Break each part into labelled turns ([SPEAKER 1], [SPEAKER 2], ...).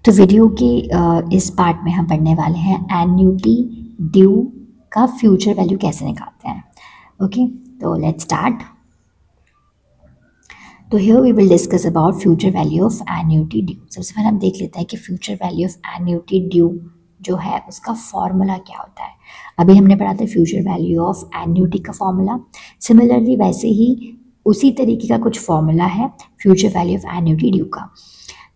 [SPEAKER 1] तो वीडियो के इस पार्ट में हम पढ़ने वाले हैं एन्युटी ड्यू का फ्यूचर वैल्यू कैसे निकालते हैं। ओके, तो लेट्स स्टार्ट। तो here we will discuss about future value of annuity due. सबसे पहले हम देख लेते हैं कि future value of annuity due जो है उसका फॉर्मूला क्या होता है। अभी हमने पढ़ा था फ्यूचर वैल्यू ऑफ एन्युटी का फॉर्मूला। सिमिलरली वैसे ही उसी तरीके का कुछ फॉर्मूला है future value of annuity due का।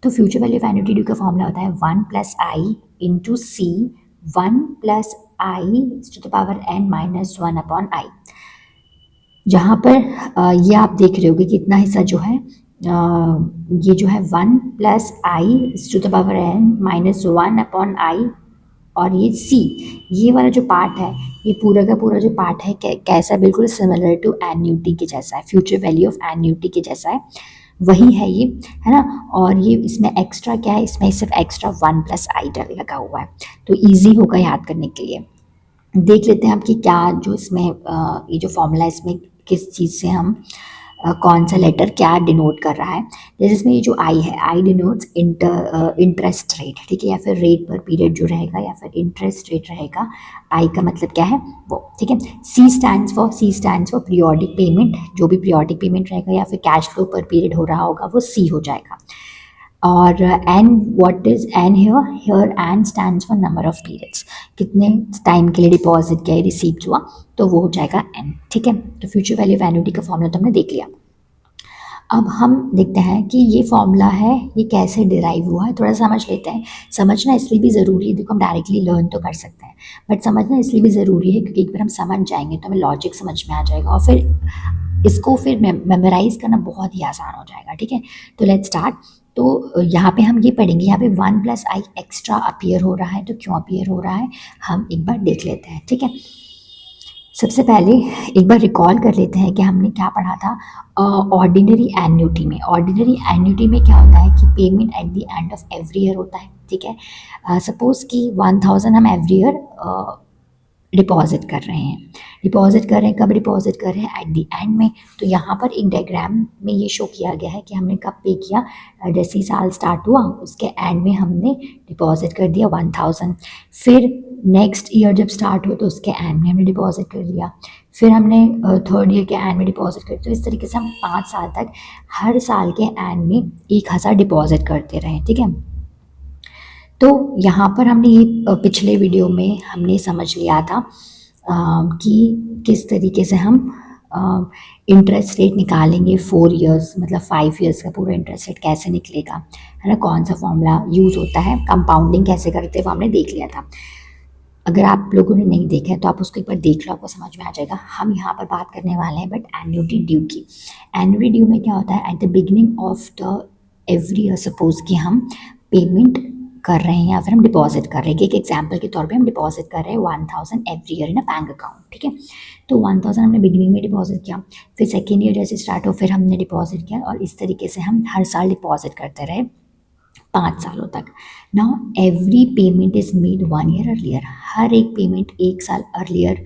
[SPEAKER 1] तो future value of annuity due का फॉर्मूला होता है 1 plus i into C 1 plus i to the power n minus 1 upon i. जहाँ पर ये आप देख रहे होगे कि इतना हिस्सा जो है ये जो है 1 plus i to the power n minus 1 upon i, और ये सी, ये वाला जो पार्ट है, ये पूरा का पूरा जो पार्ट है कैसा, बिल्कुल सिमिलर टू एन्युटी के जैसा है, फ्यूचर वैल्यू ऑफ एन्युटी के जैसा है, वही है ये, है ना। और ये इसमें एक्स्ट्रा क्या है, इसमें सिर्फ एक्स्ट्रा 1 प्लस आई लगा हुआ है, तो ईजी होगा याद करने के लिए। देख लेते हैं आपकी क्या जो इसमें ये जो फॉर्मूला है इसमें किस चीज़ से हम कौन सा लेटर क्या डिनोट कर रहा है। जैसे इसमें ये जो आई है, आई डिनोट्स इंटरेस्ट रेट, ठीक है, या फिर रेट पर पीरियड जो रहेगा या फिर इंटरेस्ट रेट रहेगा। आई का मतलब क्या है वो, ठीक है। C stands for periodic payment, जो भी पीरियोडिक पेमेंट रहेगा या फिर कैश फ्लो पर पीरियड हो रहा होगा वो सी हो जाएगा। और n, what is n here, here n stands for number of periods, कितने टाइम के लिए डिपॉजिट किया रिसीव्ड हुआ, तो वो हो जाएगा एन, ठीक है। तो फ्यूचर वैल्यू ऑफ एन्युटी का फॉर्मूला तो हमने देख लिया। अब हम देखते हैं कि ये फॉर्मूला है ये कैसे डिराइव हुआ है, थोड़ा समझ लेते हैं। समझना इसलिए भी ज़रूरी है, देखो हम डायरेक्टली लर्न तो कर सकते हैं, बट समझना इसलिए भी ज़रूरी है क्योंकि एक बार हम समझ जाएंगे तो हमें लॉजिक समझ में आ जाएगा और फिर इसको फिर मेमोराइज करना बहुत ही आसान हो जाएगा, ठीक है। तो लेट्स स्टार्ट। तो यहाँ पे हम ये पढ़ेंगे, यहाँ पे 1 प्लस आई एक्स्ट्रा अपीयर हो रहा है, तो क्यों अपीयर हो रहा है हम एक बार देख लेते हैं, ठीक है। सबसे पहले एक बार रिकॉल कर लेते हैं कि हमने क्या पढ़ा था ऑर्डिनरी एन्युटी में। ऑर्डिनरी एन्युटी में क्या होता है कि payment at the end of every year होता है, ठीक है। सपोज कि 1000 हम एवरी ईयर डिपॉजिट कर रहे हैं, कब डिपॉजिट कर रहे हैं, एट द एंड में। तो यहाँ पर एक डायग्राम में ये शो किया गया है कि हमने कब पे किया, जैसे ही साल स्टार्ट हुआ उसके एंड में हमने डिपॉजिट कर दिया 1000, फिर नेक्स्ट ईयर जब स्टार्ट हुआ तो उसके एंड में हमने डिपॉजिट कर दिया, फिर हमने थर्ड ईयर के एंड में डिपॉजिट कर दिया। तो इस तरीके से हम 5 साल तक हर साल के एंड में 1000 डिपॉजिट करते रहे, ठीक है। तो यहाँ पर हमने ये पिछले वीडियो में हमने समझ लिया था कि किस तरीके से हम इंटरेस्ट रेट निकालेंगे 4 इयर्स, मतलब 5 इयर्स का पूरा इंटरेस्ट रेट कैसे निकलेगा, है ना, कौन सा फॉर्मूला यूज़ होता है, कंपाउंडिंग कैसे करते हैं वो हमने देख लिया था। अगर आप लोगों ने नहीं देखा है तो आप उसको एक बार देख लो, आपको समझ में आ जाएगा। हम यहाँ पर बात करने वाले हैं बट एन्युटी ड्यू की। एन्युटी ड्यू में क्या होता है, at the beginning of the every year suppose कि हम पेमेंट कर रहे हैं या फिर हम डिपॉजिट कर रहे हैं, कि एक एग्जाम्पल के तौर पे हम डिपॉजिट कर रहे हैं 1000 every year in a bank account, ठीक है। तो 1000 हमने बिगिनिंग में डिपॉजिट किया, फिर सेकेंड ईयर जैसे स्टार्ट हो फिर हमने डिपॉजिट किया, और इस तरीके से हम हर साल डिपॉजिट करते रहे 5 सालों तक। Now every payment is made 1 year earlier, हर एक पेमेंट 1 साल अर्लियर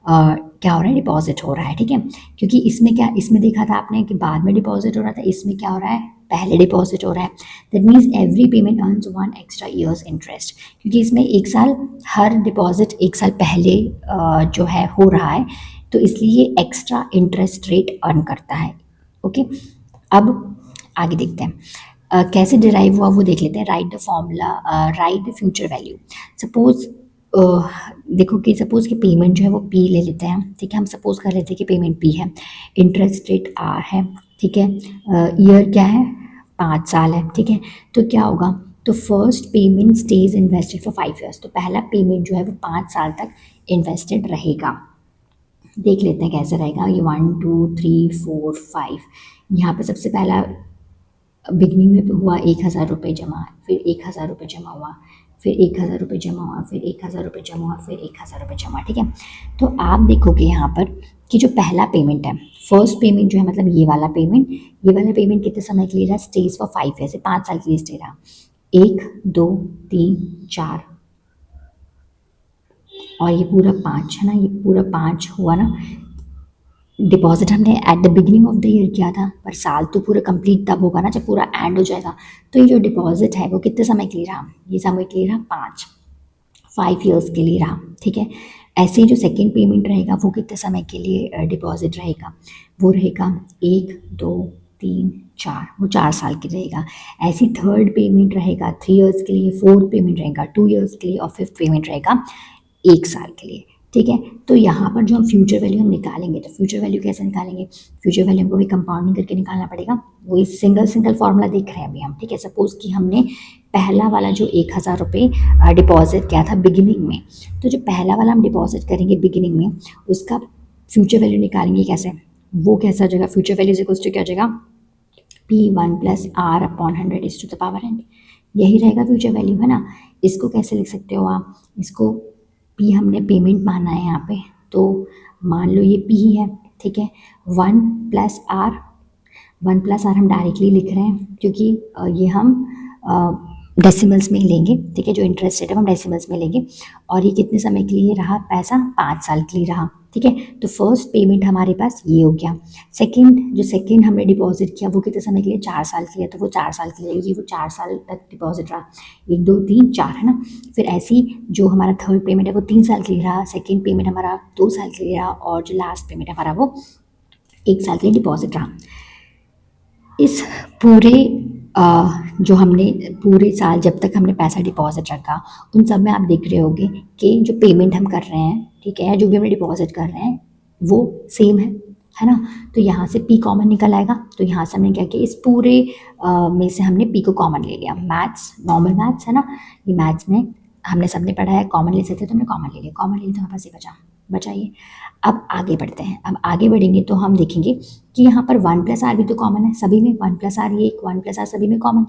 [SPEAKER 1] क्या हो रहा है, डिपॉजिट हो रहा है, ठीक है। क्योंकि इसमें क्या, इसमें देखा था आपने कि बाद में डिपॉजिट हो रहा था, इसमें क्या हो रहा है, पहले डिपॉजिट हो रहा है। That means every payment earns 1 extra years interest, क्योंकि इसमें 1 साल, हर डिपॉजिट 1 साल पहले जो है हो रहा है, तो इसलिए एक्स्ट्रा इंटरेस्ट रेट अर्न करता है, ओके। अब आगे देखते हैं कैसे डिराइव हुआ वो देख लेते हैं। Right the formula, right the future value. Suppose देखो कि सपोज कि पेमेंट जो है वो पी ले लेते हैं, ठीक है। हम सपोज कर लेते हैं कि पेमेंट पी है, इंटरेस्ट रेट आर है, ठीक है। ईयर क्या है, 5 साल है, ठीक है। तो क्या होगा, तो first payment stage invested for 5 years, तो पहला पेमेंट जो है वो 5 साल तक इन्वेस्टेड रहेगा। देख लेते हैं कैसे रहेगा ये 1 2 3 4 5। यहाँ पे सबसे पहला बिगनिंग में हुआ 1000 रुपये जमा, फिर 1000 रुपये जमा हुआ, फिर 1000 रुपये जमा हुआ, फिर 1000 रुपये जमा हुआ, फिर 1000 रुपये जमा, ठीक है। तो आप देखोगे यहाँ पर कि जो पहला पेमेंट है, फर्स्ट पेमेंट जो है, मतलब ये वाला पेमेंट कितने समय के लिए रहा, स्टेज फॉर 5 ईयर, 5 साल के लिए स्टे रहा। 1 2 3 4 और ये पूरा 5 है ना, ये पूरा 5 हुआ ना, डिपॉजिट हमने at the beginning of the year किया था, पर साल तो पूरा कंप्लीट तब होगा ना जब पूरा एंड हो जाएगा। तो ये जो डिपॉजिट है वो कितने समय के लिए रहा, ये समय के लिए रहा 5 ईयर्स के लिए रहा, ठीक है। ऐसे ही जो सेकेंड पेमेंट रहेगा वो कितने समय के लिए डिपॉजिट रहेगा, वो रहेगा 1 2 3 4, वो 4 साल की रहेगा। ऐसी थर्ड पेमेंट रहेगा 3 ईयर्स के लिए, फोर्थ पेमेंट रहेगा 2 ईयर्स के लिए और फिफ्थ पेमेंट रहेगा 1 साल के लिए, ठीक है। तो यहाँ पर जो हम फ्यूचर वैल्यू हम निकालेंगे, तो फ्यूचर वैल्यू कैसे निकालेंगे, फ्यूचर वैल्यू हमको भी कंपाउंडिंग करके निकालना पड़ेगा। वही सिंगल सिंगल फॉर्मूला देख रहे हैं अभी हम, ठीक है। सपोज कि हमने पहला वाला जो 1,000 रुपये डिपॉजिट किया था बिगिनिंग में, तो जो पहला वाला हम डिपॉजिट करेंगे बिगिनिंग में उसका फ्यूचर वैल्यू निकालेंगे कैसे, वो कैसा हो जाएगा, future value is equals to क्या हो जाएगा, P1 + R/100 यही रहेगा फ्यूचर वैल्यू, है ना। इसको कैसे लिख सकते हो आप, इसको P हमने पेमेंट माना है यहाँ पे, तो मान लो ये P है, ठीक है। 1 + R, 1 + R हम डायरेक्टली लिख रहे हैं क्योंकि ये हम डेसिमल्स में ही लेंगे, ठीक है। जो इंटरेस्ट रेट है हम डेसिमल्स में लेंगे। और ये कितने समय के लिए रहा पैसा, 5 साल के लिए रहा, ठीक है। तो फर्स्ट पेमेंट हमारे पास ये हो गया। सेकंड हमने डिपॉजिट किया वो कितने समय के लिए, 4 साल के लिए, तो वो 4 साल के लिए, ये वो 4 साल तक डिपॉजिट रहा, 1 2 3 4, है ना। फिर ऐसी जो हमारा थर्ड पेमेंट है वो 3 साल के लिए रहा, सेकेंड पेमेंट हमारा 2 साल के लिए रहा और जो लास्ट पेमेंट हमारा वो 1 साल के लिए डिपॉजिट रहा। इस पूरे जो हमने पूरे साल जब तक हमने पैसा डिपॉजिट रखा उन सब में आप देख रहे होंगे कि जो पेमेंट हम कर रहे हैं, ठीक है, जो भी हमने डिपॉजिट कर रहे हैं वो सेम है ना। तो यहाँ से पी कॉमन निकल आएगा, तो यहाँ से हमने क्या किया, इस पूरे में से हमने पी को कॉमन ले लिया। मैथ्स, नॉर्मल मैथ्स है ना, ये मैथ्स में हमने सबने पढ़ा है, कॉमन ले सकते तो हमने कॉमन ले लिया, कॉमन ले लिया तो हमारे पास ये बचाइए। अब आगे बढ़ते हैं, अब आगे बढ़ेंगे तो हम देखेंगे कि यहाँ पर 1 + R भी तो कॉमन है सभी में, 1 + R, ये 1 + R सभी में कॉमन,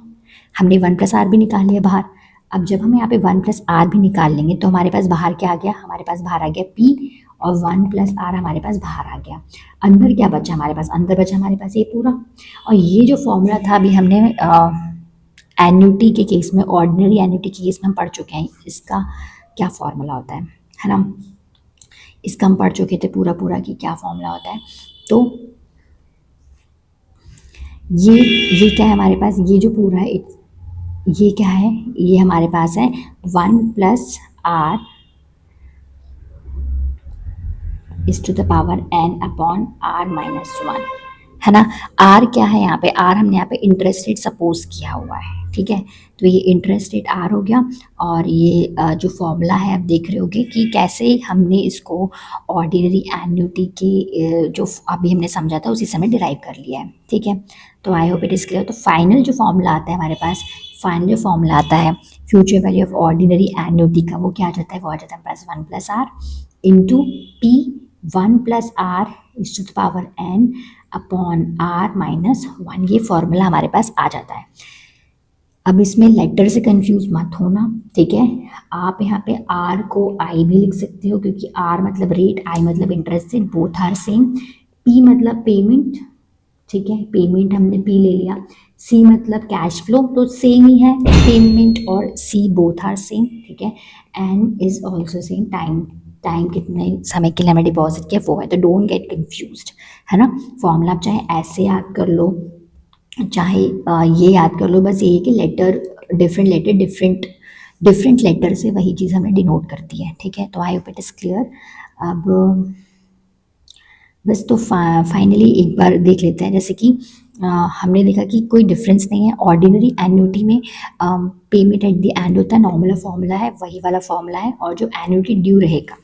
[SPEAKER 1] हमने 1 + R भी निकाल लिया बाहर। अब जब हम यहाँ पे 1 + R भी निकाल लेंगे तो हमारे पास बाहर क्या आ गया, हमारे पास बाहर आ गया P और 1 + R हमारे पास बाहर आ गया। अंदर क्या बचा हमारे पास, अंदर बचा हमारे पास ये पूरा। और ये जो फॉर्मूला था अभी हमने एन्युटी के केस में, ऑर्डिनरी एन्युटी के केस में हम पढ़ चुके हैं इसका क्या फॉर्मूला होता है ना। इसका हम पढ़ चुके थे पूरा पूरा कि क्या फॉर्मूला होता है। तो ये क्या है हमारे पास, ये जो पूरा है ये क्या है, ये हमारे पास है 1 + R⁻n/R-1, है ना। आर क्या है यहाँ पे, आर हमने यहाँ पे इंटरेस्ट रेट सपोज किया हुआ है, ठीक है। तो ये इंटरेस्ट रेट आर हो गया। और ये जो फॉर्मूला है आप देख रहे होगे कि कैसे हमने इसको ऑर्डिनरी एन्युटी के जो अभी हमने समझा था उसी समय डिराइव कर लिया है, ठीक है। तो I hope it is clear. तो फाइनल जो फॉर्मूला आता है हमारे पास, फाइनल जो फॉर्मूला आता है future value of ordinary annuity का, वो क्या आ जाता है, वो आ जाता है हमारे पास 1 + R इंटू P 1 + R/n/R-1, ये फॉर्मूला हमारे पास आ जाता है। अब इसमें लेटर से कंफ्यूज मत होना, ठीक है। आप यहाँ पे R को I भी लिख सकते हो क्योंकि R मतलब रेट, I मतलब interest rate, both are same. P मतलब पेमेंट, ठीक है, पेमेंट हमने P ले लिया। C मतलब कैश फ्लो, तो सेम ही है, पेमेंट और C बोथ आर सेम, ठीक है। N is also same, time कितने समय के लिए हमें डिपॉजिट किया वो है, तो डोंट गेट कंफ्यूज्ड, है ना। फॉर्मूला आप चाहे ऐसे याद कर लो चाहे ये याद कर लो, बस ये है कि लेटर डिफरेंट लेटर से वही चीज़ हमें डिनोट करती है, ठीक है। तो I hope it is clear. अब बस तो फाइनली एक बार देख लेते हैं, जैसे कि हमने देखा कि कोई डिफरेंस नहीं है ऑर्डिनरी एन्युटी में। पेमेंट एट द एंड होता है, नॉर्मल फॉर्मूला है, वही वाला फॉर्मूला है। और जो एन्युटी ड्यू रहेगा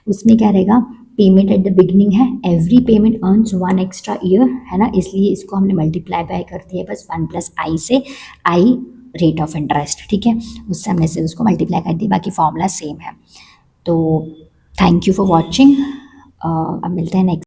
[SPEAKER 1] उसमें क्या रहेगा, पेमेंट एट द बिगनिंग है, every payment earns 1 extra year, है ना। इसलिए इसको हमने मल्टीप्लाई बाय कर दिया है बस 1 + I से, I रेट ऑफ इंटरेस्ट, ठीक है, उससे हमने से उसको मल्टीप्लाई कर दिया, बाकी फॉर्मूला सेम है। तो थैंक यू फॉर वॉचिंग। अब मिलते हैं नेक्स्ट